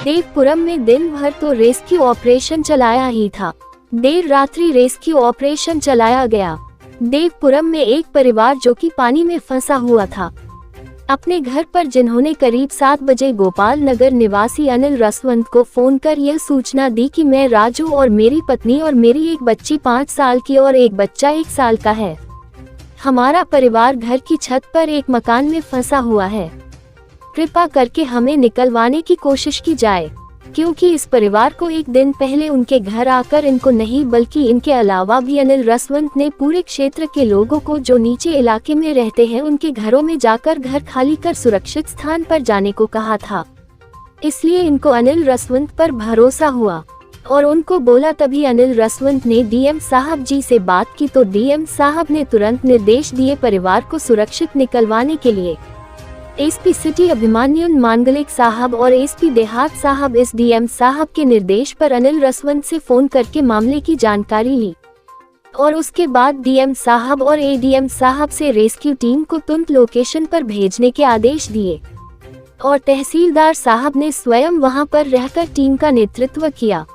देवपुरम में दिन भर तो रेस्क्यू ऑपरेशन चलाया ही था। देर रात्रि रेस्क्यू ऑपरेशन चलाया गया। देवपुरम में एक परिवार जो कि पानी में फंसा हुआ था, अपने घर पर जिन्होंने करीब 7 बजे गोपाल नगर निवासी अनिल रसवंत को फोन कर यह सूचना दी कि मैं राजू और मेरी पत्नी और मेरी एक बच्ची 5 साल की और एक बच्चा 1 साल का है, हमारा परिवार घर की छत पर एक मकान में फंसा हुआ है, कृपा करके हमें निकलवाने की कोशिश की जाए, क्योंकि इस परिवार को एक दिन पहले उनके घर आकर इनको नहीं बल्कि इनके अलावा भी अनिल रसवंत ने पूरे क्षेत्र के लोगों को जो नीचे इलाके में रहते हैं उनके घरों में जाकर घर खाली कर सुरक्षित स्थान पर जाने को कहा था। इसलिए इनको अनिल रसवंत पर भरोसा हुआ और उनको बोला। तभी अनिल रसवंत ने डीएम साहब जी से बात की तो डीएम साहब ने तुरंत निर्देश दिए परिवार को सुरक्षित निकलवाने के लिए। एसपी सिटी अभिमन्यु मांगलिक साहब और एसपी देहात साहब इस डीएम साहब के निर्देश पर अनिल रसवंत से फोन करके मामले की जानकारी ली और उसके बाद डीएम साहब और एडीएम साहब से रेस्क्यू टीम को तुरंत लोकेशन पर भेजने के आदेश दिए और तहसीलदार साहब ने स्वयं वहां पर रहकर टीम का नेतृत्व किया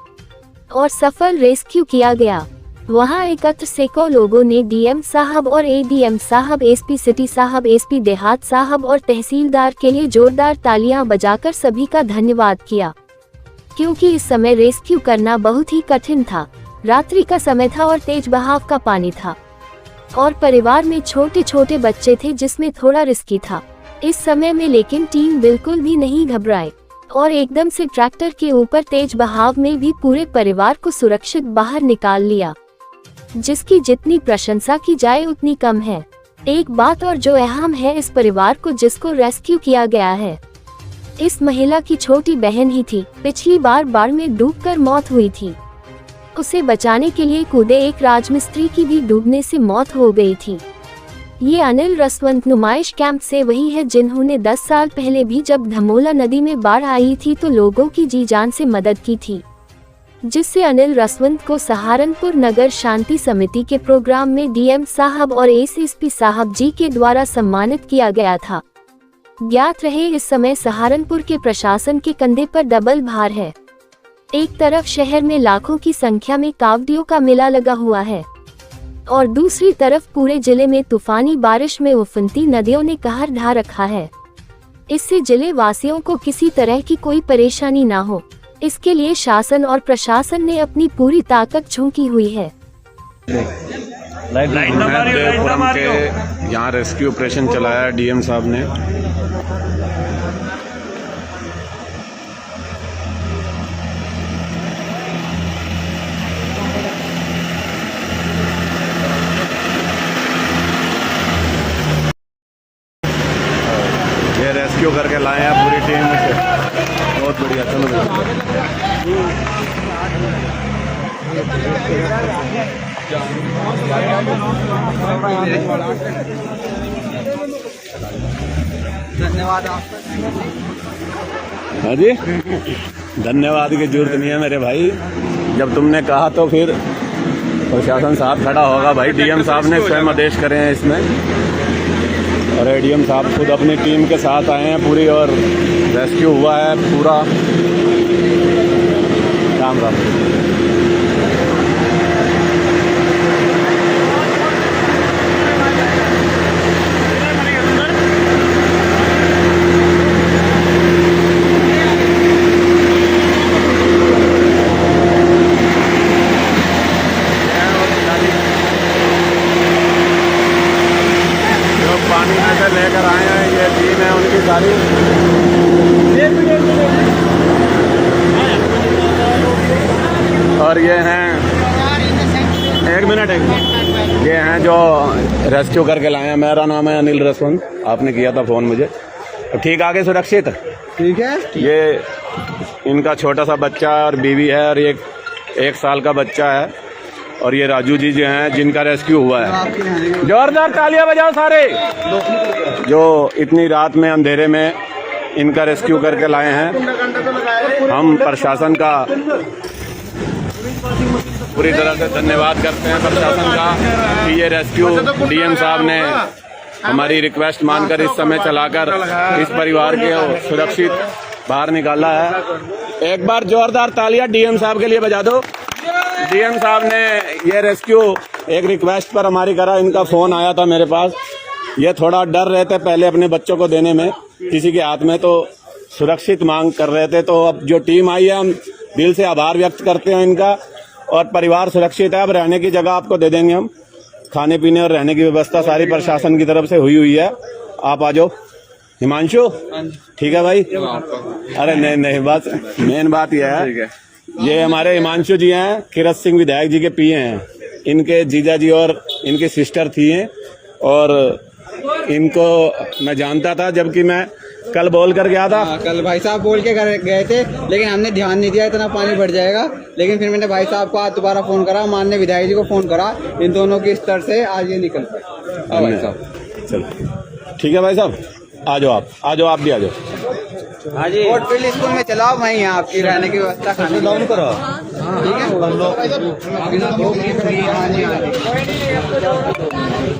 और सफल रेस्क्यू किया गया। वहां एकत्र सैकड़ों लोगों ने डीएम साहब और एडीएम साहब, एसपी सिटी साहब, एसपी देहात साहब और तहसीलदार के लिए जोरदार तालियां बजाकर सभी का धन्यवाद किया, क्योंकि इस समय रेस्क्यू करना बहुत ही कठिन था। रात्रि का समय था और तेज बहाव का पानी था और परिवार में छोटे छोटे बच्चे थे जिसमें थोड़ा रिस्की था इस समय में, लेकिन टीम बिल्कुल भी नहीं घबराए और एकदम से ट्रैक्टर के ऊपर तेज बहाव में भी पूरे परिवार को सुरक्षित बाहर निकाल लिया, जिसकी जितनी प्रशंसा की जाए उतनी कम है। एक बात और जो अहम है, इस परिवार को जिसको रेस्क्यू किया गया है, इस महिला की छोटी बहन ही थी। पिछली बार बाढ़ में डूबकर मौत हुई थी, उसे बचाने के लिए कूदे एक राजमिस्त्री की भी डूबने से मौत हो गई थी। ये अनिल रसवंत नुमाइश कैंप से वही है जिन्होंने 10 साल पहले भी जब धमोला नदी में बाढ़ आई थी तो लोगों की जी जान से मदद की थी, जिससे अनिल रसवंत को सहारनपुर नगर शांति समिति के प्रोग्राम में डीएम साहब और एसएसपी साहब जी के द्वारा सम्मानित किया गया था। ज्ञात रहे इस समय सहारनपुर के प्रशासन के कंधे पर डबल भार है। एक तरफ शहर में लाखों की संख्या में कावड़ियों का मेला लगा हुआ है और दूसरी तरफ पूरे जिले में तूफानी बारिश में उफनती नदियों ने कहर ढा रखा है। इससे जिले वासियों को किसी तरह की कोई परेशानी ना हो, इसके लिए शासन और प्रशासन ने अपनी पूरी ताकत झोंकी हुई है। देवपुरम के यहाँ रेस्क्यू ऑपरेशन चलाया डीएम साहब ने। ये रेस्क्यू करके लाए हैं पूरी टीम से, बहुत बढ़िया। चलो धन्यवाद। हाँ जी, धन्यवाद की जरूरत नहीं है मेरे भाई, जब तुमने कहा तो फिर प्रशासन साहब खड़ा होगा भाई। डीएम साहब ने स्वयं आदेश करे हैं इसमें और एडीएम साहब खुद अपनी टीम के साथ आए हैं पूरी और रेस्क्यू हुआ है पूरा। राम राम। पानी में से लेकर आए हैं, ये टीम है उनकी सारी। और ये हैं, एक मिनट, ये हैं जो रेस्क्यू करके लाए हैं। मेरा नाम है अनिल रसवंत, आपने किया था फ़ोन मुझे। तो ठीक आगे सुरक्षित, ठीक है। ये इनका छोटा सा बच्चा और बीवी है और ये 1 साल का बच्चा है और ये राजू जी जो हैं जिनका रेस्क्यू हुआ है। जोरदार तालियां बजाओ सारे, जो इतनी रात में अंधेरे में इनका रेस्क्यू करके लाए हैं। हम प्रशासन का पूरी तरह से धन्यवाद करते हैं प्रशासन का कि ये रेस्क्यू डीएम साहब ने हमारी रिक्वेस्ट मानकर इस समय चलाकर इस परिवार के सुरक्षित बाहर निकाला है। एक बार जोरदार तालियां डीएम साहब के लिए बजा दो। डीएम साहब ने ये रेस्क्यू एक रिक्वेस्ट पर हमारी करा, इनका फोन आया था मेरे पास। ये थोड़ा डर रहे थे पहले अपने बच्चों को देने में किसी के हाथ में, तो सुरक्षित मांग कर रहे थे। तो अब जो टीम आई है हम दिल से आभार व्यक्त करते हैं इनका, और परिवार सुरक्षित है। अब रहने की जगह आपको दे देंगे हम, खाने पीने और रहने की व्यवस्था सारी प्रशासन की तरफ से हुई है। आप आ जाओ हिमांशु, ठीक है भाई। अरे नहीं बस मेन बात यह है, ये हमारे हिमांशु जी हैं, किरत सिंह विधायक जी के पीए हैं। इनके जीजा जी और इनकी सिस्टर थी हैं, और इनको मैं जानता था जबकि मैं कल बोल कर गया था। कल भाई साहब बोल के गए थे, लेकिन हमने ध्यान नहीं दिया इतना पानी बढ़ जाएगा। लेकिन फिर मैंने भाई साहब को आज दोबारा फोन करा, माननीय विधायक जी को फोन करा, इन दोनों की स्तर से आज ये निकल पाए। भाई साहब चलो ठीक है भाई साहब, आ जाओ आप भी आ जाओ। हाँ जी, कोर्ट फील्ड स्कूल में चलाओ, वहीं आपकी रहने की व्यवस्था खाने डाउन करो, ठीक है।